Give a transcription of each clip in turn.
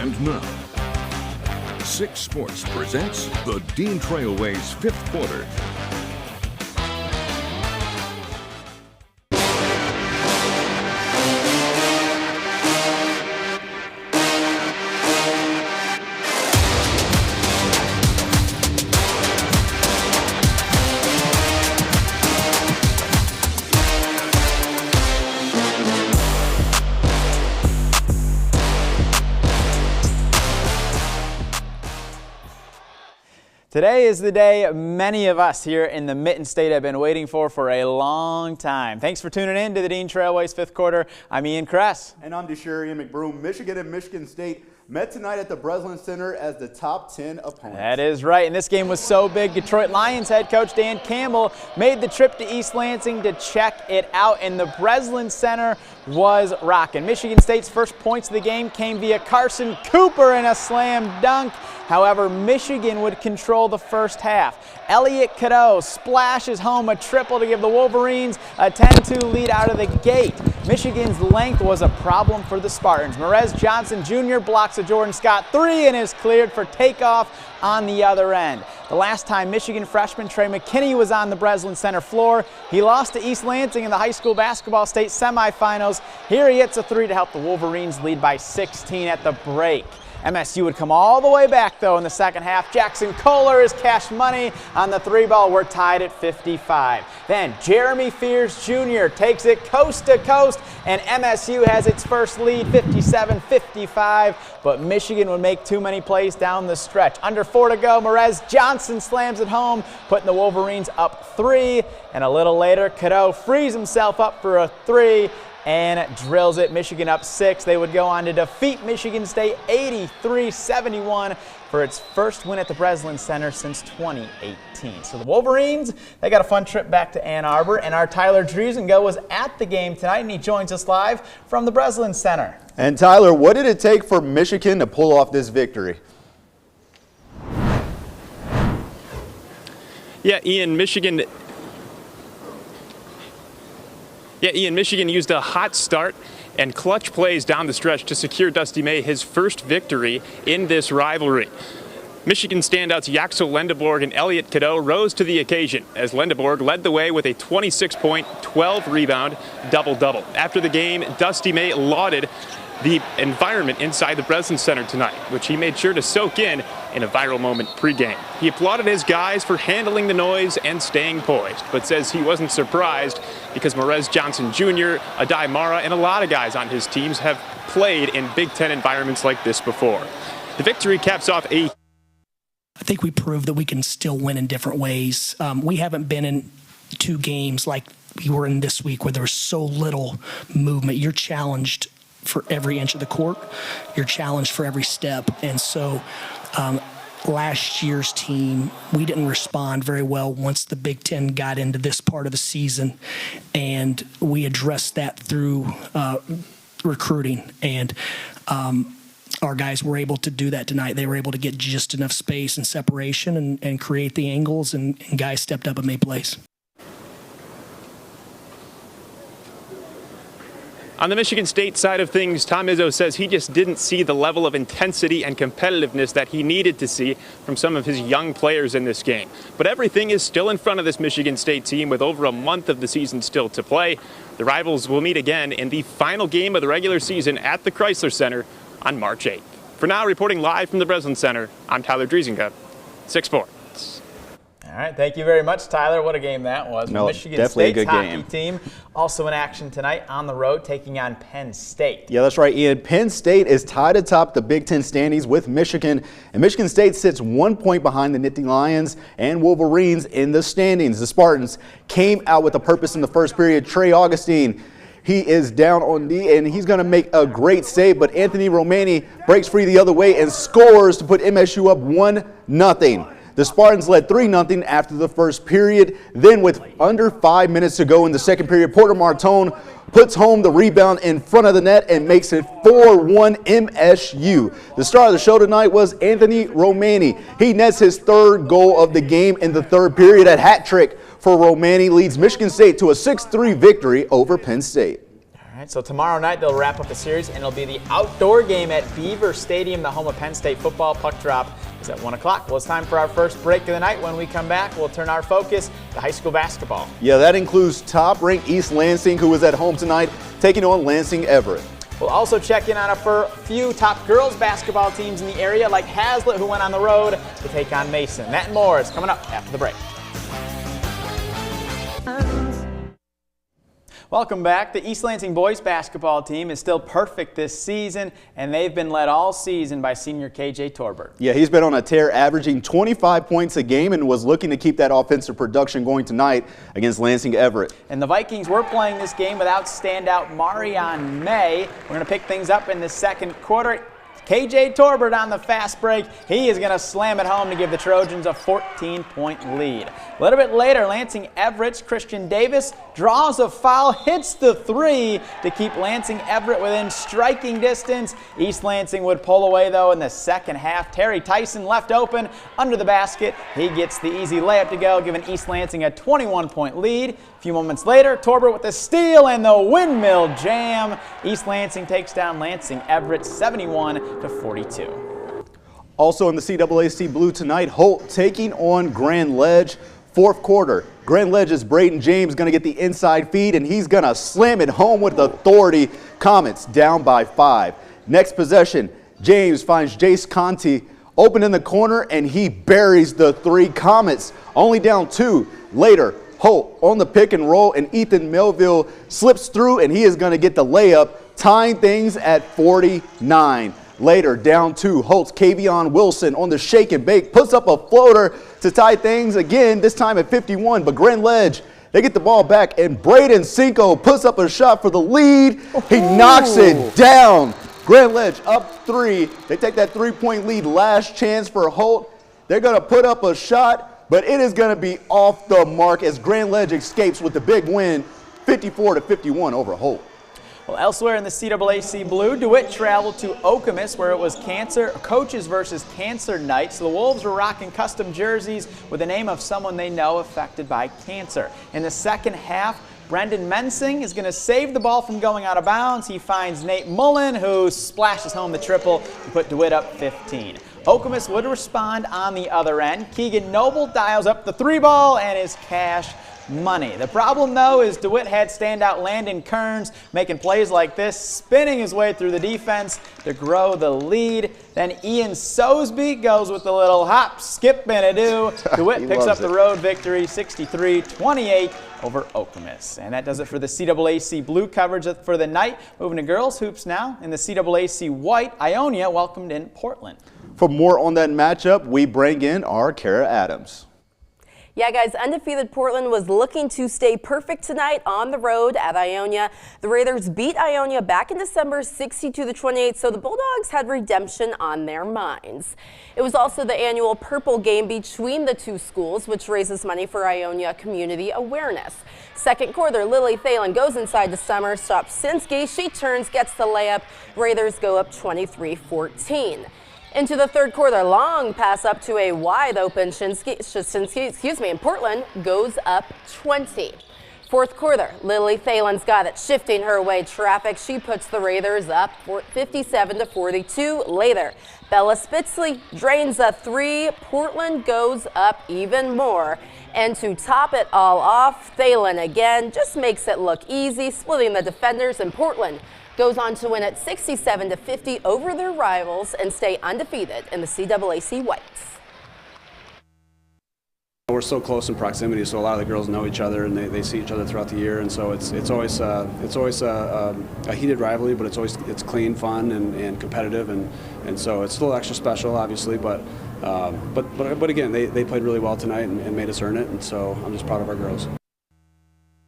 And now, 6 Sports presents the Dean Trailways 5th Quarter. Today is the day many of us here in the Mitten State have been waiting for a long time. Thanks for tuning in to the Dean Trailways 5th Quarter. I'm Ian Kress. And I'm Deshaurian McBroom. Michigan and Michigan State met tonight at the Breslin Center as the top 10 opponents. That is right, and this game was so big, Detroit Lions head coach Dan Campbell made the trip to East Lansing to check it out, and the Breslin Center was rocking. Michigan State's first points of the game came via Carson Cooper in a slam dunk. However, Michigan would control the first half. Elliot Cadeau splashes home a triple to give the Wolverines a 10-2 lead out of the gate. Michigan's length was a problem for the Spartans. Marez Johnson Jr. blocks a Jordan Scott 3 and is cleared for takeoff on the other end. The last time Michigan freshman Trey McKinney was on the Breslin Center floor, he lost to East Lansing in the high school basketball state semifinals. Here he hits a 3 to help the Wolverines lead by 16 at the break. MSU would come all the way back, though, in the second half. Jackson Kohler is cash money on the 3-ball. We're tied at 55. Then Jeremy Fears Jr. takes it coast to coast, and MSU has its first lead, 57-55. But Michigan would make too many plays down the stretch. Under 4 to go, Marez Johnson slams it home, putting the Wolverines up 3. And a little later, Cadeau frees himself up for a 3. And drills it. Michigan up 6. They would go on to defeat Michigan State 83-71 for its first win at the Breslin Center since 2018. So the Wolverines, they got a fun trip back to Ann Arbor, and our Tyler Driesengo was at the game tonight, and he joins us live from the Breslin Center. And Tyler, what did it take for Michigan to pull off this victory? Yeah, Ian, Michigan used a hot start and clutch plays down the stretch to secure Dusty May his first victory in this rivalry. Michigan standouts Yaxel Lendeborg and Elliot Cadeau rose to the occasion as Lendeborg led the way with a 26-point, 12-rebound double-double. After the game, Dusty May lauded the environment inside the Breslin Center tonight, which he made sure to soak in a viral moment pregame. He applauded his guys for handling the noise and staying poised, but says he wasn't surprised because Marez Johnson Jr., Adai Mara, and a lot of guys on his teams have played in Big Ten environments like this before. The victory caps off I think we proved that we can still win in different ways. We haven't been in 2 games like we were in this week where there was so little movement. You're challenged for every inch of the court. You're challenged for every step. And so last year's team, we didn't respond very well once the Big Ten got into this part of the season. And we addressed that through recruiting. And our guys were able to do that tonight. They were able to get just enough space and separation and create the angles, and guys stepped up and made plays. On the Michigan State side of things, Tom Izzo says he just didn't see the level of intensity and competitiveness that he needed to see from some of his young players in this game. But everything is still in front of this Michigan State team with over a month of the season still to play. The rivals will meet again in the final game of the regular season at the Chrysler Center on March 8th. For now, reporting live from the Breslin Center, I'm Tyler Driesengo, 6 Sports. All right, thank you very much, Tyler. What a game that was. No, Michigan definitely State's a good hockey game. team also in action tonight on the road, taking on Penn State. Yeah, that's right, Ian. Penn State is tied atop the Big Ten standings with Michigan, and Michigan State sits 1 point behind the Nittany Lions and Wolverines in the standings. The Spartans came out with a purpose in the first period. Trey Augustine, he is down on D, and he's going to make a great save, but Anthony Romani breaks free the other way and scores to put MSU up 1-0. The Spartans led 3-0 after the first period. Then with under 5 minutes to go in the second period, Porter Martone puts home the rebound in front of the net and makes it 4-1 MSU. The star of the show tonight was Anthony Romani. He nets his 3rd goal of the game in the 3rd period. A hat trick for Romani leads Michigan State to a 6-3 victory over Penn State. All right, so tomorrow night they'll wrap up the series, and it'll be the outdoor game at Beaver Stadium, the home of Penn State football. Puck drop is at 1 o'clock. Well, it's time for our first break of the night. When we come back, we'll turn our focus to high school basketball. Yeah, that includes top-ranked East Lansing, who is at home tonight, taking on Lansing Everett. We'll also check in on a few top girls basketball teams in the area, like Hazlitt, who went on the road to take on Mason. That and more is coming up after the break. Welcome back. The East Lansing boys basketball team is still perfect this season, and they've been led all season by senior KJ Torbert. Yeah, he's been on a tear, averaging 25 points a game, and was looking to keep that offensive production going tonight against Lansing Everett. And the Vikings were playing this game without standout Marion May. We're going to pick things up in the second quarter. KJ Torbert on the fast break. He is going to slam it home to give the Trojans a 14-point lead. A little bit later, Lansing Everett's Christian Davis draws a foul, hits the three to keep Lansing Everett within striking distance. East Lansing would pull away, though, in the second half. Terry Tyson left open under the basket. He gets the easy layup to go, giving East Lansing a 21-point lead. A few moments later, Torbert with the steal and the windmill jam. East Lansing takes down Lansing Everett 71-42. Also in the CAAC Blue tonight, Holt taking on Grand Ledge. Fourth quarter, Grand Ledge's Braden James going to get the inside feed, and he's going to slam it home with authority. Comets down by 5. Next possession, James finds Jace Conti open in the corner, and he buries the three. Comets only down 2. Later, Holt on the pick and roll, and Ethan Melville slips through, and he is going to get the layup, tying things at 49. Later, down 2, Holt's Kavion Wilson on the shake and bake, puts up a floater to tie things again, this time at 51. But Grand Ledge, they get the ball back, and Braden Cinco puts up a shot for the lead. He knocks it down. Grand Ledge up 3. They take that 3-point lead. Last chance for Holt. They're going to put up a shot, but it is going to be off the mark as Grand Ledge escapes with the big win, 54-51 over Holt. Well, elsewhere in the CAAC Blue, DeWitt traveled to Okemos, where it was coaches versus cancer night. So the Wolves were rocking custom jerseys with the name of someone they know affected by cancer. In the second half, Brendan Mensing is going to save the ball from going out of bounds. He finds Nate Mullen, who splashes home the triple to put DeWitt up 15. Okemos would respond on the other end. Keegan Noble dials up the 3-ball and is cash money. The problem, though, is DeWitt had standout Landon Kearns making plays like this, spinning his way through the defense to grow the lead. Then Ian Sosby goes with a little hop, skip, and a do. DeWitt picks up the road victory, 63-28 over Okemos. And that does it for the CAAC Blue coverage for the night. Moving to girls hoops now. In the CAAC White, Ionia welcomed in Portland. For more on that matchup, we bring in our Kara Adams. Yeah, guys, undefeated Portland was looking to stay perfect tonight on the road at Ionia. The Raiders beat Ionia back in December 62-28, so the Bulldogs had redemption on their minds. It was also the annual Purple Game between the two schools, which raises money for Ionia community awareness. Second quarter, Lily Thalen goes inside to Summer, stops Sinsky. She turns, gets the layup. Raiders go up 23-14. Into the third quarter, long pass up to a wide open Shinsky, and Portland goes up 20. Fourth quarter, Lily Thalen's got it, shifting her way traffic. She puts the Raiders up 57-42. Later, Bella Spitzley drains a 3. Portland goes up even more. And to top it all off, Thalen again just makes it look easy, splitting the defenders, and Portland goes on to win at 67-50 over their rivals and stay undefeated in the CAAC Whites. We're so close in proximity, so a lot of the girls know each other and they see each other throughout the year, and so it's always a heated rivalry, but it's clean, fun, and competitive, and so it's still extra special, obviously, but again, they played really well tonight and made us earn it, and so I'm just proud of our girls.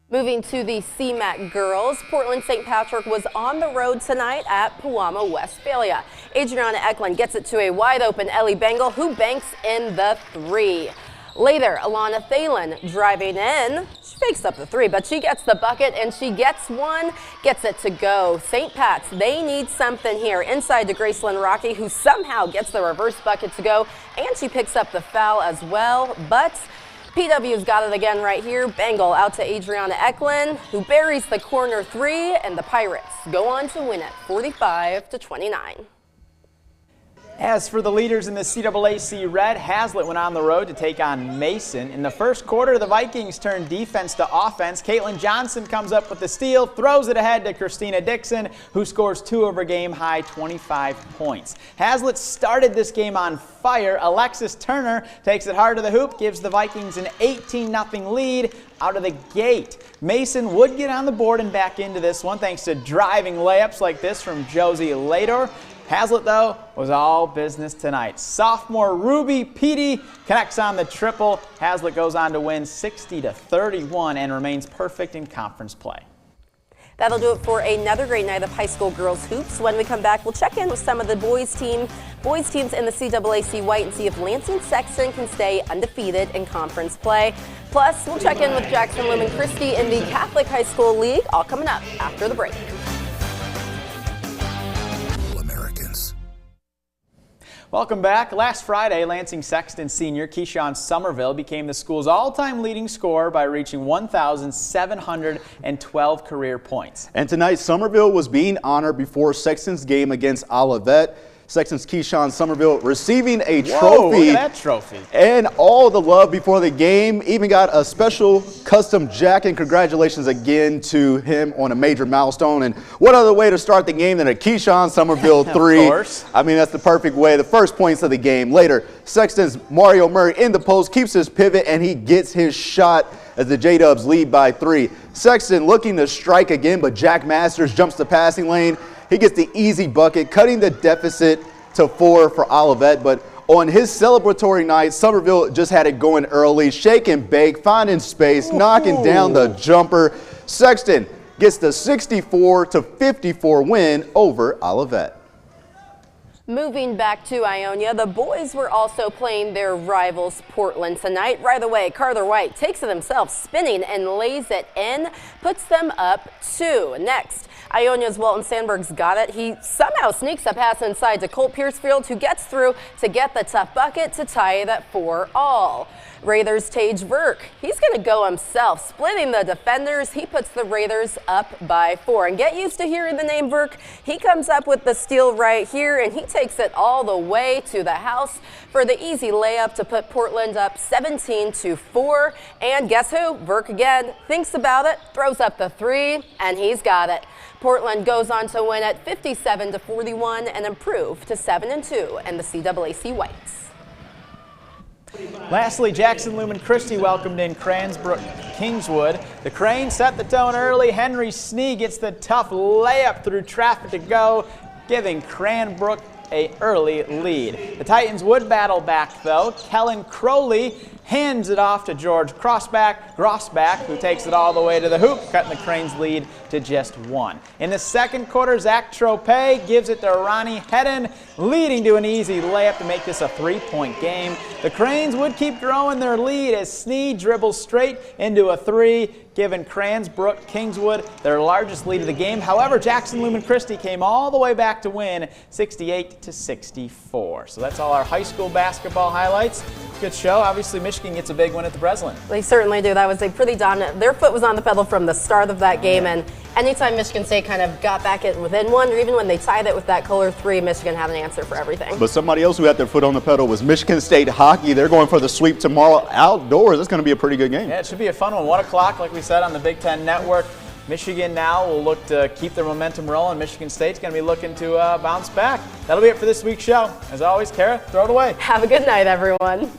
Moving to the CMAC girls, Portland St. Patrick was on the road tonight at Pewamo, Westphalia. Adriana Eklund gets it to a wide open Ellie Bengal, who banks in the 3. Later, Alana Thalen driving in. She fakes up the 3, but she gets the bucket, and she gets one, gets it to go. St. Pat's, they need something here. Inside to Gracelyn Rocky, who somehow gets the reverse bucket to go, and she picks up the foul as well. But PW's got it again right here. Bengal out to Adriana Eklund, who buries the corner three, and the Pirates go on to win it 45-29. As for the leaders in the CAAC Red, Hazlitt went on the road to take on Mason. In the first quarter, the Vikings turned defense to offense. Caitlin Johnson comes up with the steal, throws it ahead to Christina Dixon, who scores 2 over game-high 25 points. Hazlitt started this game on fire. Alexis Turner takes it hard to the hoop, gives the Vikings an 18-0 lead out of the gate. Mason would get on the board and back into this one thanks to driving layups like this from Josie Lador. Hazlitt, though, was all business tonight. Sophomore Ruby Petey connects on the triple. Hazlitt goes on to win 60-31 and remains perfect in conference play. That'll do it for another great night of high school girls hoops. When we come back, we'll check in with some of the boys teams in the CAAC White and see if Lansing Sexton can stay undefeated in conference play. Plus, we'll check in with Jackson Lumen Christi in the Catholic High School League, all coming up after the break. Welcome back. Last Friday, Lansing Sexton senior Keyshawn Somerville became the school's all-time leading scorer by reaching 1,712 career points. And tonight, Somerville was being honored before Sexton's game against Olivet. Sexton's Keyshawn Somerville receiving a trophy. Whoa, look at that trophy. And all the love before the game. Even got a special custom jacket. Congratulations again to him on a major milestone. And what other way to start the game than a Keyshawn Somerville 3? Of course. I mean, that's the perfect way. The first points of the game. Later, Sexton's Mario Murray in the post, keeps his pivot, and he gets his shot as the J-Dubs lead by 3. Sexton looking to strike again, but Jack Masters jumps the passing lane. He gets the easy bucket, cutting the deficit to 4 for Olivet. But on his celebratory night, Somerville just had it going early, shake and bake, finding space, knocking down the jumper. Sexton gets the 64-54 win over Olivet. Moving back to Ionia, the boys were also playing their rivals Portland tonight. Right away, Carter White takes it himself, spinning and lays it in, puts them up 2. Next, Ionia's Walton Sandberg's got it. He somehow sneaks a pass inside to Colt Piercefield, who gets through to get the tough bucket to tie it at 4-all. Raiders' Tage Verk, he's going to go himself, splitting the defenders. He puts the Raiders up by 4. And get used to hearing the name Verk. He comes up with the steal right here, and he takes it all the way to the house for the easy layup to put Portland up 17-4. And guess who? Verk again thinks about it, throws up the 3, and he's got it. Portland goes on to win at 57-41 and improve to 7-2 in the CAAC Whites. Lastly, Jackson Lumen Christi welcomed in Cransbrook Kingswood. The Cranes set the tone early. Henry Snee gets the tough layup through traffic to go, giving Cranbrook a early lead. The Titans would battle back, though. Kellen Crowley hands it off to George Grossback, who takes it all the way to the hoop, cutting the Cranes' lead to just 1. In the second quarter, Zach Tropez gives it to Ronnie Hedden, leading to an easy layup to make this a 3-point game. The Cranes would keep growing their lead as Snee dribbles straight into a 3, giving Cransbrook Kingswood their largest lead of the game. However, Jackson Lumen Christi came all the way back to win 68-64. So that's all our high school basketball highlights. Good show. Obviously, Michigan gets a big win at the Breslin. They certainly do. That was a pretty dominant. Their foot was on the pedal from the start of that game, and anytime Michigan State kind of got back within one, or even when they tied it with that color 3, Michigan had an answer for everything. But somebody else who had their foot on the pedal was Michigan State hockey. They're going for the sweep tomorrow outdoors. It's going to be a pretty good game. Yeah, it should be a fun one. 1 o'clock, like we said, on the Big Ten Network. Michigan now will look to keep their momentum rolling. Michigan State's going to be looking to bounce back. That'll be it for this week's show. As always, Kara, throw it away. Have a good night, everyone.